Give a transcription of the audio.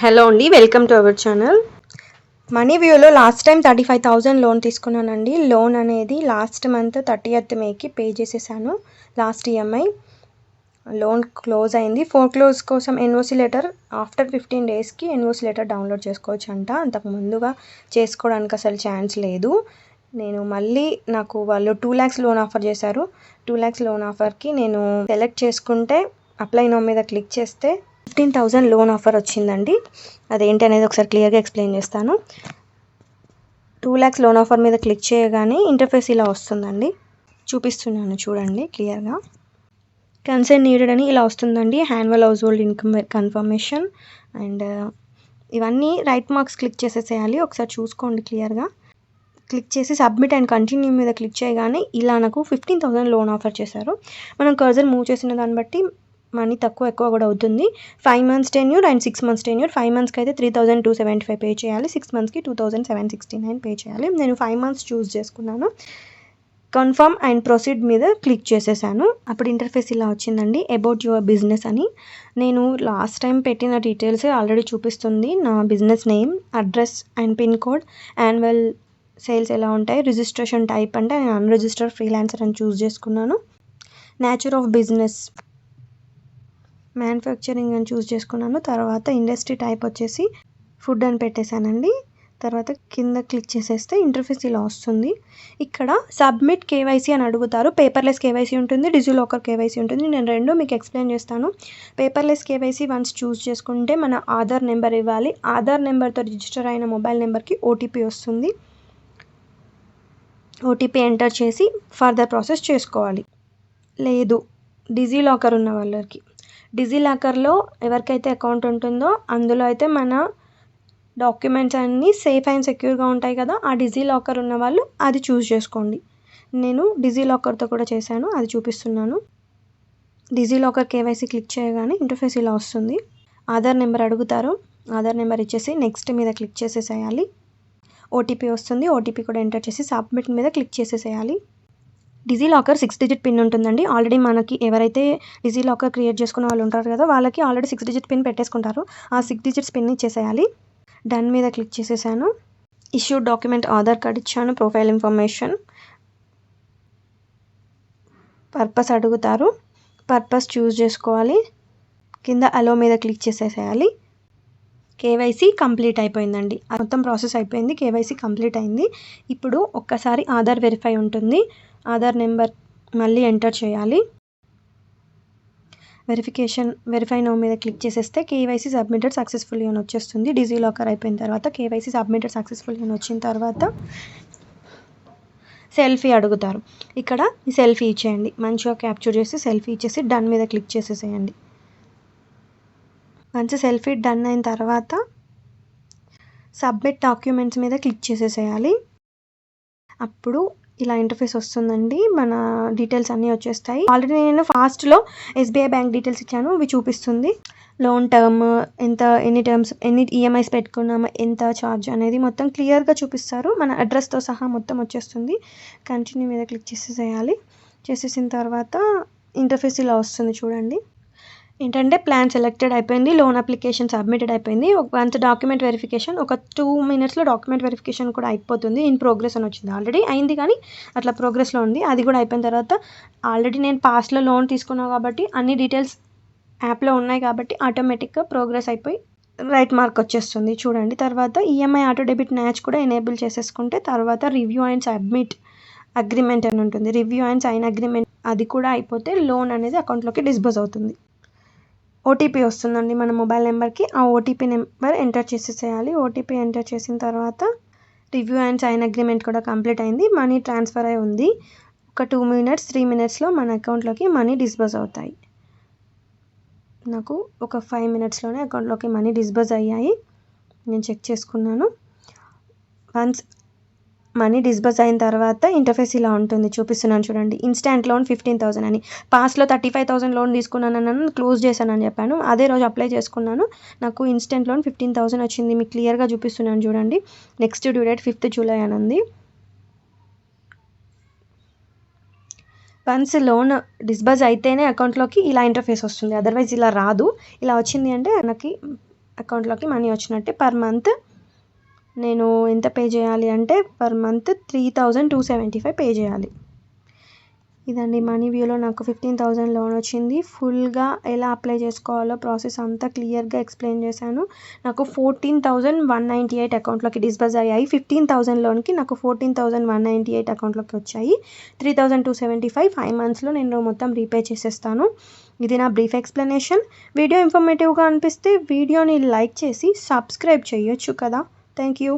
Hello అండి, welcome to our channel. Money వ్యూలో last time 35,000 loan తీసుకున్నానండి. లోన్ అనేది లాస్ట్ మంత్ 30th మేకి పే చేసేసాను. లాస్ట్ ఈఎంఐ లోన్ క్లోజ్ అయింది. ఫోర్క్లోజ్ కోసం ఎన్ఓసి లెటర్ ఆఫ్టర్ 15 డేస్కి ఎన్ఓసి లెటర్ డౌన్లోడ్ చేసుకోవచ్చు అంట. అంతకు ముందుగా చేసుకోవడానికి అసలు ఛాన్స్ లేదు. నేను మళ్ళీ నాకు వాళ్ళు 2 lakhs లోన్ ఆఫర్ చేశారు. 2 lakhs లోన్ ఆఫర్కి నేను సెలెక్ట్ చేసుకుంటే అప్లై నౌ మీద క్లిక్ చేస్తే 15,000 లోన్ ఆఫర్ వచ్చిందండి. అదేంటి అనేది ఒకసారి క్లియర్గా ఎక్స్ప్లెయిన్ చేస్తాను. 2 lakhs లోన్ ఆఫర్ మీద క్లిక్ చేయగానే ఇంటర్ఫేస్ ఇలా వస్తుందండి. చూపిస్తున్నాను చూడండి క్లియర్గా. కన్సర్న్ నీడెడ్ అని ఇలా వస్తుందండి. Annual house hold income confirmation and ఇవన్నీ రైట్ మార్క్స్ క్లిక్ చేసేసేయాలి. ఒకసారి చూసుకోండి క్లియర్గా. క్లిక్ చేసి సబ్మిట్ అండ్ కంటిన్యూ మీద క్లిక్ చేయగానే ఇలా నాకు 15,000 లోన్ ఆఫర్ చేశారు. మనం కర్సర్ మూవ్ చేసిన దాన్ని బట్టి మనీ ఎక్కువ కూడా అవుతుంది. 5 months tenure and 6 months tenure. 5 monthsకి అయితే 3,275 పే చేయాలి. 6 monthsకి 2,769 పే చేయాలి. నేను 5 months చూస్ చేసుకున్నాను. కన్ఫర్మ్ అండ్ ప్రొసీడ్ మీద క్లిక్ చేసేసాను. అప్పుడు ఇంటర్ఫేస్ ఇలా వచ్చిందండి. అబౌట్ యువర్ బిజినెస్ అని. నేను లాస్ట్ టైం పెట్టిన డీటెయిల్స్ ఆల్రెడీ చూపిస్తుంది. నా business name, address and pin code, annual sales ఎలా ఉంటాయి, రిజిస్ట్రేషన్ టైప్ అంటే నేను అన్రిజిస్టర్డ్ ఫ్రీలాన్సర్ అని చూస్ చేసుకున్నాను. నేచర్ ఆఫ్ బిజినెస్ మ్యానుఫ్యాక్చరింగ్ అని చూస్ చేసుకున్నాను. తర్వాత ఇండస్ట్రీ టైప్ వచ్చేసి ఫుడ్ అని పెట్టేశానండి. తర్వాత కింద క్లిక్ చేసేస్తే ఇంటర్ఫేస్ ఇలా వస్తుంది. ఇక్కడ సబ్మిట్ కేవైసీ అని అడుగుతారు. పేపర్లెస్ కేవైసీ ఉంటుంది, డిజిలాకర్ కేవైసీ ఉంటుంది. నేను రెండు మీకు ఎక్స్ప్లెయిన్ చేస్తాను. పేపర్లెస్ కేవైసీ వన్స్ చూస్ చేసుకుంటే మన ఆధార్ నెంబర్ ఇవ్వాలి. ఆధార్ నెంబర్తో రిజిస్టర్ అయిన మొబైల్ నెంబర్కి ఓటీపీ వస్తుంది. ఓటీపీ ఎంటర్ చేసి ఫర్దర్ ప్రాసెస్ చేసుకోవాలి. లేదు డిజిలాకర్ ఉన్న వాళ్ళకి, డిజిలాకర్లో ఎవరికైతే అకౌంట్ ఉంటుందో అందులో అయితే మన డాక్యుమెంట్స్ అన్నీ సేఫ్ అండ్ సెక్యూర్గా ఉంటాయి కదా. ఆ డిజిలాకర్ ఉన్న వాళ్ళు అది చూస్ చేసుకోండి. నేను డిజిలాకర్తో కూడా చేశాను, అది చూపిస్తున్నాను. డిజిలాకర్ కేవైసీ క్లిక్ చేయగానే ఇంటర్ఫేస్ ఇలా వస్తుంది. ఆధార్ నెంబర్ అడుగుతారు. ఆధార్ నెంబర్ ఇచ్చేసి నెక్స్ట్ మీద క్లిక్ చేసేసేయాలి. ఓటీపీ వస్తుంది. ఓటీపీ కూడా ఎంటర్ చేసి సబ్మిట్ మీద క్లిక్ చేసేసేయాలి. డిజిలాకర్ 6 digit పిన్ ఉంటుందండి. ఆల్రెడీ మనకి ఎవరైతే డిజిలాకర్ క్రియేట్ చేసుకున్న వాళ్ళు ఉంటారు కదా, వాళ్ళకి ఆల్రెడీ 6 digit పిన్ పెట్టేసుకుంటారు. ఆ 6 digits పిన్ ఇచ్చేసేయాలి. డన్ మీద క్లిక్ చేసేసాను. ఇష్యూడ్ డాక్యుమెంట్ ఆధార్ కార్డ్ ఇచ్చాను. ప్రొఫైల్ ఇన్ఫర్మేషన్, పర్పస్ అడుగుతారు. పర్పస్ చూస్ చేసుకోవాలి. కింద అలో మీద క్లిక్ చేసేసేయాలి. కేవైసీ కంప్లీట్ అయిపోయిందండి. మొత్తం ప్రాసెస్ అయిపోయింది. కేవైసీ కంప్లీట్ అయింది. ఇప్పుడు ఒక్కసారి ఆధార్ వెరిఫై ఉంటుంది. ఆధార్ నెంబర్ మళ్ళీ ఎంటర్ చేయాలి. వెరిఫై నౌ మీద క్లిక్ చేసేస్తే కేవైసీ సబ్మిటెడ్ సక్సెస్ఫుల్లీ అని వచ్చేస్తుంది. డిజిలాకర్ అయిపోయిన తర్వాత కేవైసీ సబ్మిటెడ్ సక్సెస్ఫుల్లీ అని వచ్చిన తర్వాత సెల్ఫీ అడుగుతారు. ఇక్కడ ఈ సెల్ఫీ ఇచ్చేయండి. మంచిగా క్యాప్చర్ చేసి సెల్ఫీ ఇచ్చేసి డన్ మీద క్లిక్ చేసేసేయండి. వన్స్ సెల్ఫీ డన్ అయిన తర్వాత సబ్మిట్ డాక్యుమెంట్స్ మీద క్లిక్ చేసేసేయాలి. అప్పుడు ఇలా ఇంటర్ఫేస్ వస్తుందండి. మన డీటెయిల్స్ అన్నీ వచ్చేస్తాయి. ఆల్రెడీ నేను ఫాస్ట్లో ఎస్బీఐ బ్యాంక్ డీటెయిల్స్ ఇచ్చాను, ఇవి చూపిస్తుంది. లోన్ టర్మ్ ఎంత, ఎన్ని టర్మ్స్, ఎన్ని ఈఎంఐస్ పెట్టుకున్నాము, ఎంత ఛార్జ్ అనేది మొత్తం క్లియర్గా చూపిస్తారు. మన అడ్రస్తో సహా మొత్తం వచ్చేస్తుంది. కంటిన్యూ మీద క్లిక్ చేసేసేయాలి. చేసేసిన తర్వాత ఇంటర్ఫేస్ ఇలా వస్తుంది చూడండి. ఏంటంటే ప్లాన్ సెలెక్టెడ్ అయిపోయింది, లోన్ అప్లికేషన్ సబ్మిటెడ్ అయిపోయింది. వన్స్ డాక్యుమెంట్ వెరిఫికేషన్ ఒక 2 minutesలో డాక్యుమెంట్ వెరిఫికేషన్ కూడా అయిపోతుంది. ఇన్ ప్రోగ్రెస్ అని వచ్చింది. ఆల్రెడీ అయింది కానీ అట్లా ప్రోగ్రెస్లో ఉంది. అది కూడా అయిపోయిన తర్వాత ఆల్రెడీ నేను పాస్ట్లో లోన్ తీసుకున్నాను కాబట్టి అన్ని డీటెయిల్స్ యాప్లో ఉన్నాయి కాబట్టి ఆటోమేటిక్గా ప్రోగ్రెస్ అయిపోయి రైట్ మార్క్ వచ్చేస్తుంది చూడండి. తర్వాత ఈఎంఐ ఆటో డెబిట్ మ్యాచ్ కూడా ఎనేబుల్ చేసేసుకుంటే తర్వాత రివ్యూ అండ్ సబ్మిట్ అగ్రిమెంట్ అని ఉంటుంది. రివ్యూ అండ్ సైన్ అగ్రిమెంట్ అది కూడా అయిపోతే లోన్ అనేది అకౌంట్లోకి డిస్బర్స్ అవుతుంది. ఓటీపీ వస్తుందండి మన మొబైల్ నెంబర్కి. ఆ ఓటీపీ నెంబర్ ఎంటర్ చేసేసేయాలి. ఓటీపీ ఎంటర్ చేసిన తర్వాత రివ్యూ అండ్ సైన్ అగ్రిమెంట్ కూడా కంప్లీట్ అయింది. మనీ ట్రాన్స్ఫర్ అయి ఉంది. ఒక 2 minutes 3 minutesలో మన అకౌంట్లోకి మనీ డిస్బర్స్ అవుతాయి. నాకు ఒక 5 minutesలోనే అకౌంట్లోకి మనీ డిస్బర్స్ అయ్యాయి. నేను చెక్ చేసుకున్నాను. వన్స్ మనీ డిస్బర్స్ అయిన తర్వాత ఇంటర్ఫేస్ ఇలా ఉంటుంది. చూపిస్తున్నాను చూడండి. ఇన్స్టాంట్ లోన్ 15,000 అని. పాస్ట్లో 35,000 లోన్ తీసుకున్నానని క్లోజ్ చేశానని చెప్పాను. అదే రోజు అప్లై చేసుకున్నాను. నాకు ఇన్స్టెంట్ లోన్ 15,000 వచ్చింది. మీకు క్లియర్గా చూపిస్తున్నాను చూడండి. Next due date 5th July అని ఉంది. వన్స్ లోన్ డిస్బర్స్ అయితేనే అకౌంట్లోకి ఇలా ఇంటర్ఫేస్ వస్తుంది. అదర్వైజ్ ఇలా రాదు. ఇలా వచ్చింది అంటే మనకి అకౌంట్లోకి మనీ వచ్చినట్టే. పర్ మంత్ నేను ఎంత పే చేయాలి అంటే పర్ మంత్ 3275 పే చేయాలి. ఇదండి మనీ వ్యూలో నాకు 15,000 లోన్ వచ్చింది. ఫుల్గా ఎలా అప్లై చేసుకోవాలో ప్రాసెస్ అంతా క్లియర్గా ఎక్స్ప్లెయిన్ చేశాను. నాకు 14,198 అకౌంట్లోకి డిస్బర్స్ అయ్యాయి. 15,000 లోన్కి నాకు 14,198 అకౌంట్లోకి వచ్చాయి. 3,275 5 మంత్స్లో నేను మొత్తం రీపే చేసేస్తాను. ఇది నా బ్రీఫ్ ఎక్స్ప్లెనేషన్. వీడియో ఇన్ఫర్మేటివ్గా అనిపిస్తే వీడియోని లైక్ చేసి సబ్స్క్రైబ్ చేయొచ్చు కదా. Thank you.